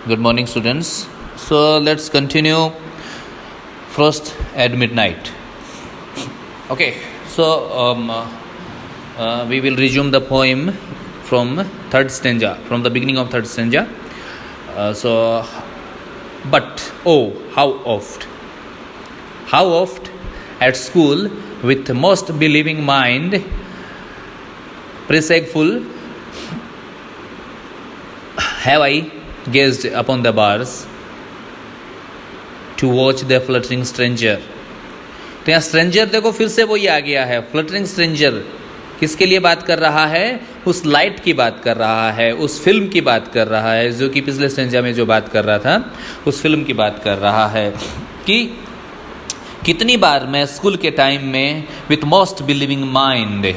Good morning, students. So let's continue first at midnight. Okay, so we will resume the poem from third stanza, from the beginning of third stanza. But oh, how oft at school with most believing mind, presageful, have I gazed upon the bars to watch the fluttering stranger. तो यहाँ stranger देखो फिर से वही आ गया है, fluttering stranger किसके लिए बात कर रहा है? उस लाइट की बात कर रहा है, उस फिल्म की बात कर रहा है, जो कि पिछले स्ट्रेंजर में जो बात कर रहा था उस फिल्म की बात कर रहा है कि कितनी बार मैं स्कूल के टाइम में विथ मोस्ट बिलीविंग माइंड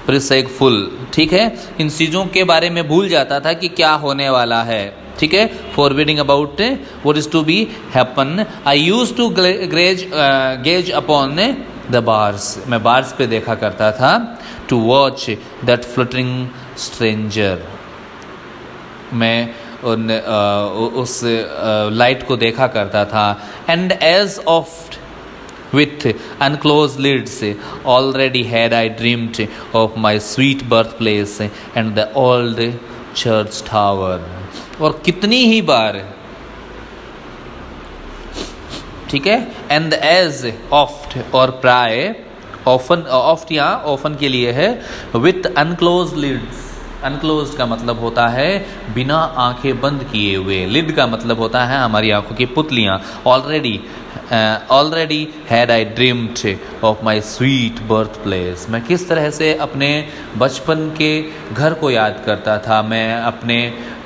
प्रिसेगफुल, ठीक है, इन चीज़ों के बारे में भूल जाता था कि क्या होने वाला है, ठीक है, forbidding about what is to be happen. I use to gaze upon the bars, मैं बार्स पे देखा करता था, to watch that fluttering stranger, मैं उस लाइट को देखा करता था। And as of with unclosed lids already had I dreamed of my sweet birthplace and the old church tower। और कितनी ही बार, ठीक है, and as oft और प्राय, often, oft यहाँ often के लिए है, with unclosed lids, अनक्लोज्ड का मतलब होता है बिना आंखें बंद किए हुए, लिड का मतलब होता है हमारी आंखों की पुतलियाँ। Already had I dreamed of my sweet birth place, मैं किस तरह से अपने बचपन के घर को याद करता था, मैं अपने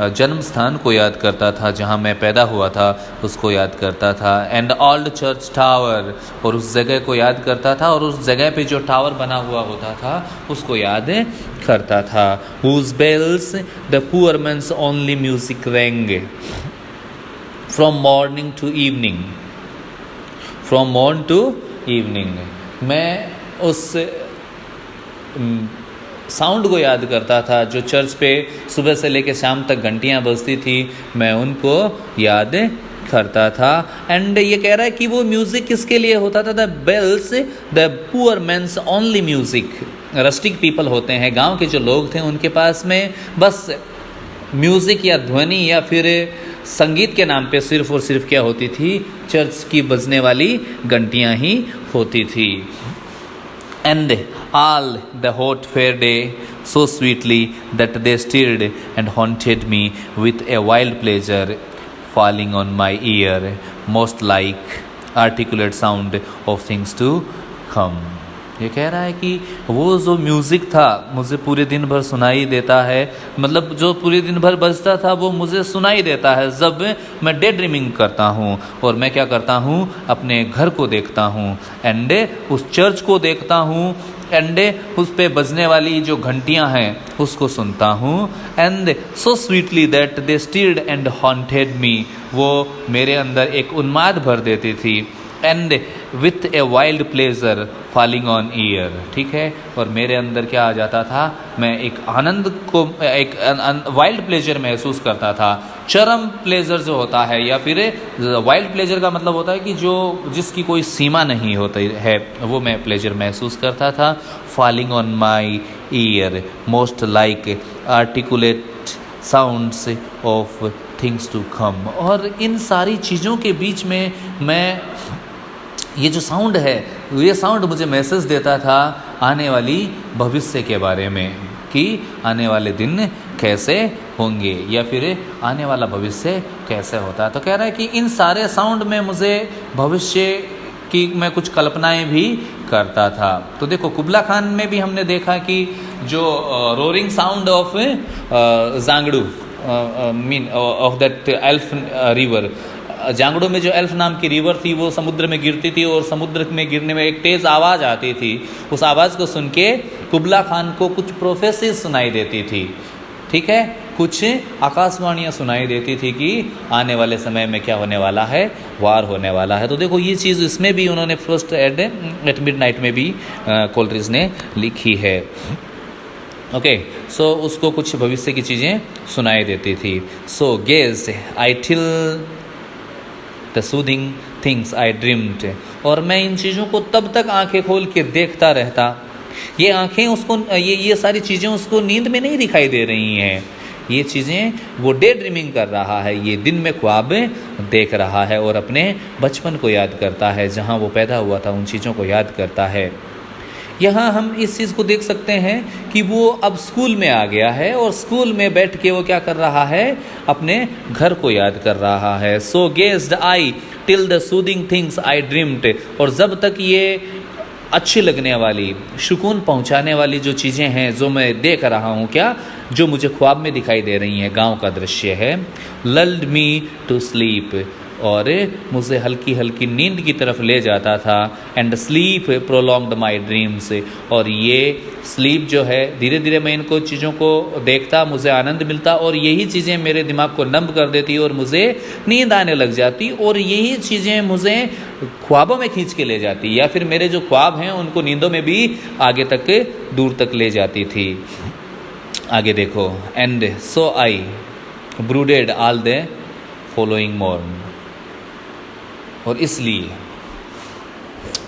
जन्म स्थान को याद करता था, जहाँ मैं पैदा हुआ था उसको याद करता था। एंड ओल्ड चर्च टावर, और उस जगह को याद करता था, और उस जगह पे जो टावर बना हुआ होता था उसको याद करता था। Whose bells the poor man's only music rang from morning to evening, from morn to evening। मैं उस साउंड को याद करता था जो चर्च पे सुबह से लेकर शाम तक घंटियाँ बजती थी, मैं उनको याद करता था। एंड ये कह रहा है कि वो म्यूज़िक किसके लिए होता था? The bells the poor man's only music. Rustic people होते हैं, गांव के जो लोग थे उनके पास में बस म्यूज़िक या ध्वनि या फिर संगीत के नाम पे सिर्फ और सिर्फ क्या होती थी? चर्च की बजने वाली घंटियाँ ही होती थी। And all the hot fair day so sweetly that they stirred and haunted me with a wild pleasure falling on my ear, most like articulate sound of things to come। ये कह रहा है कि वो जो म्यूज़िक था मुझे पूरे दिन भर सुनाई देता है, मतलब जो पूरे दिन भर बजता था वो मुझे सुनाई देता है जब मैं डे ड्रीमिंग करता हूँ, और मैं क्या करता हूँ? अपने घर को देखता हूँ, एंड उस चर्च को देखता हूँ, एंड उस पे बजने वाली जो घंटियाँ हैं उसको सुनता हूँ। And so sweetly that they stirred and haunted me, वो मेरे अंदर एक उन्माद भर देती थी। And with a wild pleasure falling on ear, ठीक है, और मेरे अंदर क्या आ जाता था? मैं एक आनंद को, एक वाइल्ड प्लेजर महसूस करता था। चरम प्लेजर जो होता है, या फिर वाइल्ड प्लेजर का मतलब होता है कि जो जिसकी कोई सीमा नहीं होती है, वो मैं प्लेजर महसूस करता था। Falling on my ear most like articulate sounds of things to come. और इन सारी चीज़ों के बीच में मैं, ये जो साउंड है, ये साउंड मुझे मैसेज देता था आने वाली भविष्य के बारे में, कि आने वाले दिन कैसे होंगे या फिर आने वाला भविष्य कैसे होता है। तो कह रहा है कि इन सारे साउंड में मुझे भविष्य की मैं कुछ कल्पनाएं भी करता था। तो देखो कुबला खान में भी हमने देखा कि जो रोरिंग साउंड ऑफ जांगड़ू mean of that elf river, जांगड़ू में जो एल्फ नाम की रिवर थी वो समुद्र में गिरती थी, और समुद्र में गिरने में एक तेज़ आवाज़ आती थी। उस आवाज़ को सुन के कुबला खान को कुछ प्रोफेसीज सुनाई देती थी, ठीक है, कुछ आकाशवाणियाँ सुनाई देती थी कि आने वाले समय में क्या होने वाला है? वार होने वाला है। तो देखो ये चीज़ इसमें भी उन्होंने फर्स्ट एट मिडनाइट में भी कोलरिज ने लिखी है। ओके, सो उसको कुछ भविष्य की चीज़ें सुनाई देती थी. So gazed I till the soothing things I dreamed. और मैं इन चीज़ों को तब तक आंखें खोल के देखता रहता. ये आंखें उसको, ये सारी चीज़ें उसको नींद में नहीं दिखाई दे रही हैं. ये चीज़ें वो डे ड्रीमिंग कर रहा है, ये दिन में ख्वाब देख रहा है और अपने बचपन को याद करता है, जहाँ वो पैदा हुआ था उन चीज़ों को याद करता है. यहाँ हम इस चीज़ को देख सकते हैं कि वो अब स्कूल में आ गया है और स्कूल में बैठ के वो क्या कर रहा है, अपने घर को याद कर रहा है. So gazed I till the soothing things I dreamed. और जब तक ये अच्छी लगने वाली, सुकून पहुंचाने वाली जो चीज़ें हैं जो मैं देख रहा हूँ, क्या जो मुझे ख्वाब में दिखाई दे रही हैं, गांव का दृश्य है, लल्ड मी टू स्लीप. और मुझे हल्की हल्की नींद की तरफ ले जाता था. And sleep prolonged my dreams. और ये स्लीप जो है, धीरे धीरे मैं इनको चीज़ों को देखता, मुझे आनंद मिलता और यही चीज़ें मेरे दिमाग को नम कर देती और मुझे नींद आने लग जाती और यही चीज़ें मुझे ख्वाबों में खींच के ले जाती, या फिर मेरे जो ख्वाब हैं उनको नींदों में भी आगे तक, दूर तक ले जाती थी. आगे देखो. And so I brooded all the following morn. और इसलिए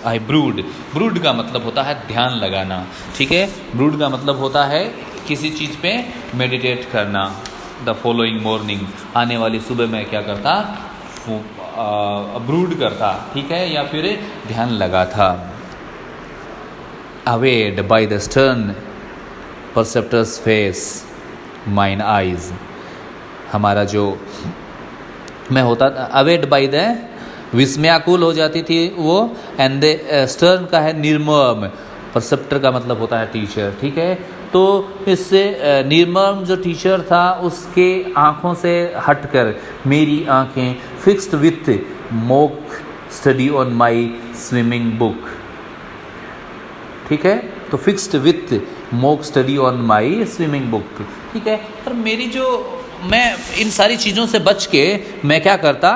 आई ब्रूड का मतलब होता है ध्यान लगाना. ठीक है, ब्रूड का मतलब होता है किसी चीज़ पे मेडिटेट करना. द फॉलोइंग मॉर्निंग, आने वाली सुबह में क्या करता, ब्रूड करता. ठीक है, या फिर ध्यान लगा था. Awed by the stern preceptor's face mine eyes. हमारा जो मैं होता था, अवेड बाय द, विस्मयाकुल हो जाती थी वो. एंड द स्टर्न का है निर्मम. परसेप्टर का मतलब होता है टीचर. ठीक है, तो इससे निर्मम जो टीचर था उसके आँखों से हटकर मेरी आँखें fixed with mock study on my swimming book. ठीक है, तो fixed with mock study on my swimming book. ठीक है, और मेरी जो, मैं इन सारी चीज़ों से बच के मैं क्या करता,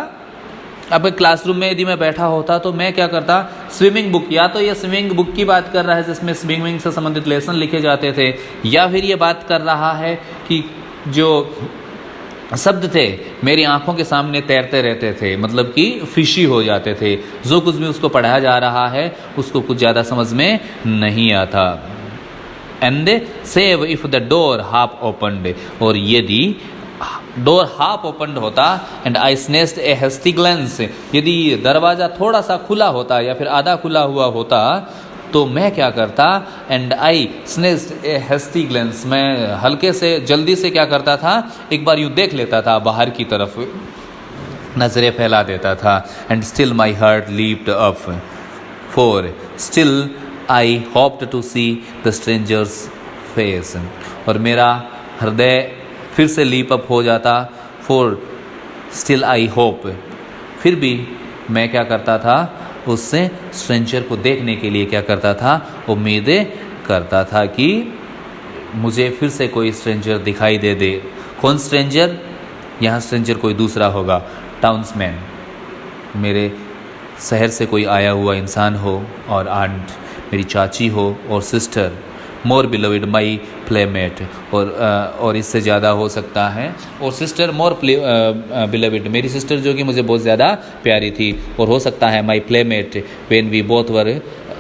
अब क्लासरूम में यदि मैं बैठा होता तो मैं क्या करता, स्विमिंग बुक, या तो ये स्विमिंग बुक की बात कर रहा है जिसमें स्विमिंग से संबंधित लेसन लिखे जाते थे, या फिर ये बात कर रहा है कि जो शब्द थे मेरी आंखों के सामने तैरते रहते थे, मतलब कि फिशी हो जाते थे. जो कुछ भी उसको पढ़ाया जा रहा है उसको कुछ ज़्यादा समझ में नहीं आता. And save if the door half opened. और यदि डोर हाफ ओपनड होता, and I snatched a hasty glance, यदि दरवाज़ा थोड़ा सा खुला होता या फिर आधा खुला हुआ होता तो मैं क्या करता, and I snatched a hasty glance, मैं हल्के से जल्दी से क्या करता था, एक बार यूँ देख लेता था, बाहर की तरफ नज़रें फैला देता था. And still my heart leaped up, for still I hoped to see the stranger's face. और मेरा हृदय फिर से लीप अप हो जाता, फॉर स्टिल आई होप, फिर भी मैं क्या करता था, उससे स्ट्रेंजर को देखने के लिए क्या करता था, उम्मीदें करता था कि मुझे फिर से कोई स्ट्रेंजर दिखाई दे दे. कौन स्ट्रेंजर, यहाँ स्ट्रेंजर कोई दूसरा होगा, टाउन्समैन, मेरे शहर से कोई आया हुआ इंसान हो, और आंट मेरी चाची हो, और सिस्टर मोर बिलोविड माई प्लेमेट, और इससे ज़्यादा हो सकता है, और सिस्टर मोर बिलोविड, मेरी सिस्टर जो कि मुझे बहुत ज़्यादा प्यारी थी, और हो सकता है my playmate when we both were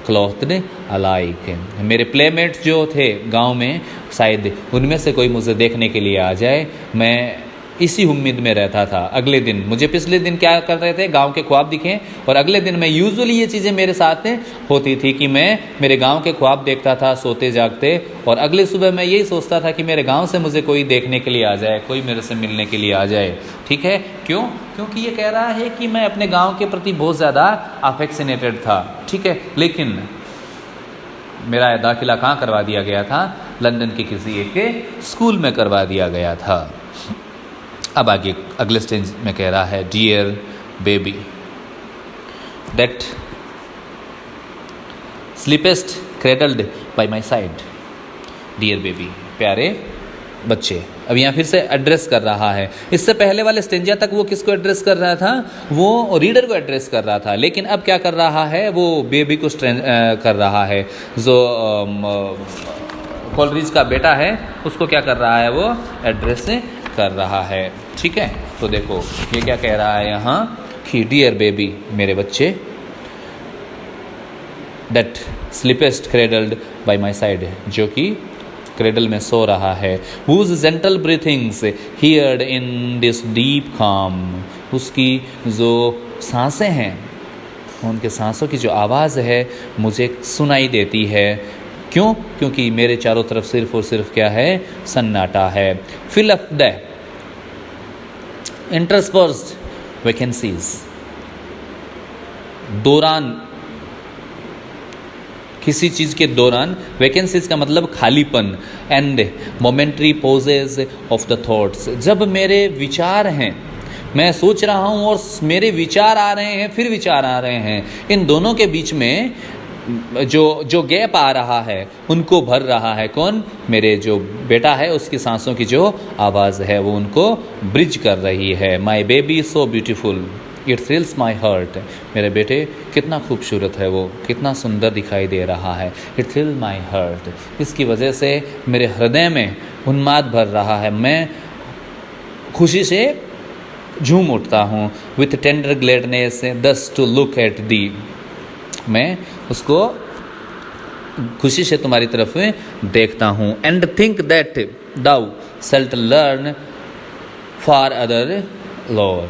clothed alike, मेरे प्लेमेट जो थे गांव में शायद उनमें से कोई मुझे देखने के लिए आ जाए. मैं इसी उम्मीद में रहता था. अगले दिन मुझे पिछले दिन क्या कर रहे थे, गांव के ख्वाब दिखे, और अगले दिन मैं यूजुअली ये चीज़ें मेरे साथ होती थी कि मैं मेरे गांव के ख्वाब देखता था सोते जागते, और अगले सुबह मैं यही सोचता था कि मेरे गांव से मुझे कोई देखने के लिए आ जाए, कोई मेरे से मिलने के लिए आ जाए. ठीक है, क्यों, क्योंकि ये कह रहा है कि मैं अपने गाँव के प्रति बहुत ज़्यादा अफेक्शनेटेड था. ठीक है, लेकिन मेरा दाखिला कहाँ करवा दिया गया था, लंदन के किसी एक स्कूल में करवा दिया गया था. अब आगे अगले स्टेज में कह रहा है, dear baby that sleepest cradled by my side. Dear baby, प्यारे बच्चे. अब यहाँ फिर से एड्रेस कर रहा है. इससे पहले वाले स्टेंजा तक वो किसको एड्रेस कर रहा था, वो रीडर को एड्रेस कर रहा था, लेकिन अब क्या कर रहा है, वो बेबी को कर रहा है, जो कोलरिज का बेटा है उसको क्या कर रहा है, वो एड्रेस कर रहा है। ठीक है, तो देखो ये क्या कह रहा है यहाँ कि डियर बेबी, मेरे बच्चे, that sleepest cradled by my side, जो कि क्रेडल में सो रहा है, whose gentle breathings heard in this deep calm, उसकी जो सांसें हैं, उनके सांसों की जो आवाज़ है मुझे सुनाई देती है। क्यों? क्योंकि मेरे चारों तरफ सिर्फ और सिर्फ क्या है, सन्नाटा है। fill up the interspersed vacancies, दौरान, किसी चीज़ के दौरान, वैकेंसीज का मतलब खालीपन, and momentary pauses of the thoughts, जब मेरे विचार हैं, मैं सोच रहा हूँ और मेरे विचार आ रहे हैं, फिर विचार आ रहे हैं, इन दोनों के बीच में जो गैप आ रहा है उनको भर रहा है कौन, मेरे जो बेटा है उसकी सांसों की जो आवाज़ है वो उनको ब्रिज कर रही है। My baby so beautiful, it thrills my heart, मेरे बेटे कितना खूबसूरत है, वो कितना सुंदर दिखाई दे रहा है, इट थ्रिल माई हार्ट, इसकी वजह से मेरे हृदय में उन्माद भर रहा है, मैं खुशी से झूम उठता हूँ। With tender gladness thus to look at thee, मैं उसको खुशी से तुम्हारी तरफ देखता हूँ। And think that thou shalt learn for other lore,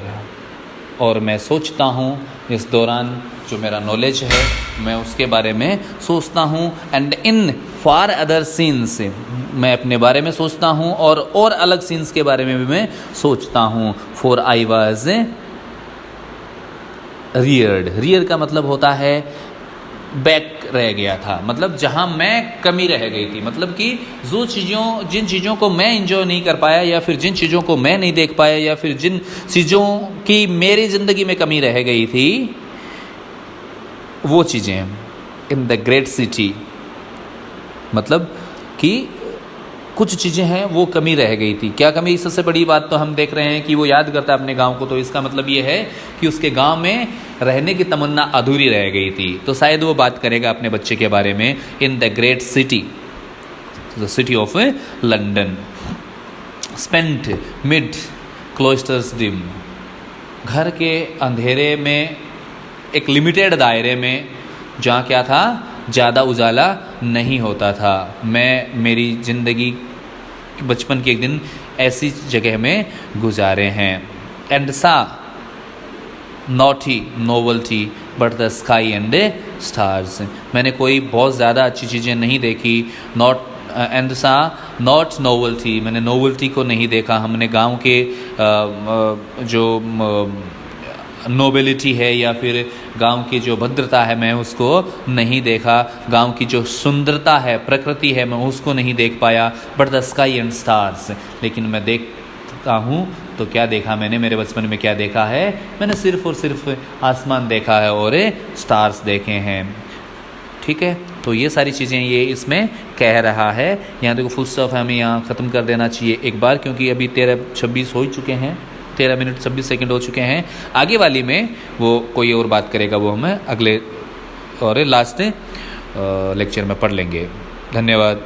और मैं सोचता हूँ इस दौरान जो मेरा नॉलेज है मैं उसके बारे में सोचता हूँ। And in far other scenes, मैं अपने बारे में सोचता हूँ और अलग सीन्स के बारे में भी मैं सोचता हूँ। For I was Rudyard, rear का मतलब होता है बैक रह गया था, मतलब जहाँ मैं कमी रह गई थी, मतलब कि जिन चीज़ों को मैं एंजॉय नहीं कर पाया, या फिर जिन चीज़ों को मैं नहीं देख पाया, या फिर जिन चीज़ों की मेरी ज़िंदगी में कमी रह गई थी, वो चीज़ें इन द ग्रेट सिटी, मतलब कि कुछ चीज़ें हैं वो कमी रह गई थी। क्या कमी? सबसे बड़ी बात तो हम देख रहे हैं कि वो याद करता है अपने गांव को, तो इसका मतलब ये है कि उसके गांव में रहने की तमन्ना अधूरी रह गई थी। तो शायद वो बात करेगा अपने बच्चे के बारे में। In the great city, the city of London, spent mid Klosters dim, घर के अंधेरे में, एक लिमिटेड दायरे में, जहाँ क्या था, ज़्यादा उजाला नहीं होता था। मैं मेरी ज़िंदगी बचपन के एक दिन ऐसी जगह में गुजारे हैं। एंड सा naughty novelty but the sky and stars, मैंने कोई बहुत ज़्यादा अच्छी चीज़ें नहीं देखी। नॉट एंड सा नॉट नोवल्टी, मैंने नोवल्टी को नहीं देखा। हमने गांव के जो नोबेलिटी है या फिर गांव की जो भद्रता है मैं उसको नहीं देखा। गांव की जो सुंदरता है, प्रकृति है, मैं उसको नहीं देख पाया। But the sky and stars, लेकिन मैं देखता हूँ तो क्या देखा मैंने, मेरे बचपन में क्या देखा है, मैंने सिर्फ और सिर्फ आसमान देखा है और स्टार्स देखे हैं। ठीक है, तो ये सारी चीज़ें ये इसमें कह रहा है। यहाँ देखो फुल स्टॉप हमें यहाँ ख़त्म कर देना चाहिए एक बार, क्योंकि अभी 13:26 हो चुके हैं, 13 मिनट 26 सेकंड हो चुके हैं। आगे वाली में वो कोई और बात करेगा, वो हमें अगले और लास्ट लेक्चर में पढ़ लेंगे। धन्यवाद।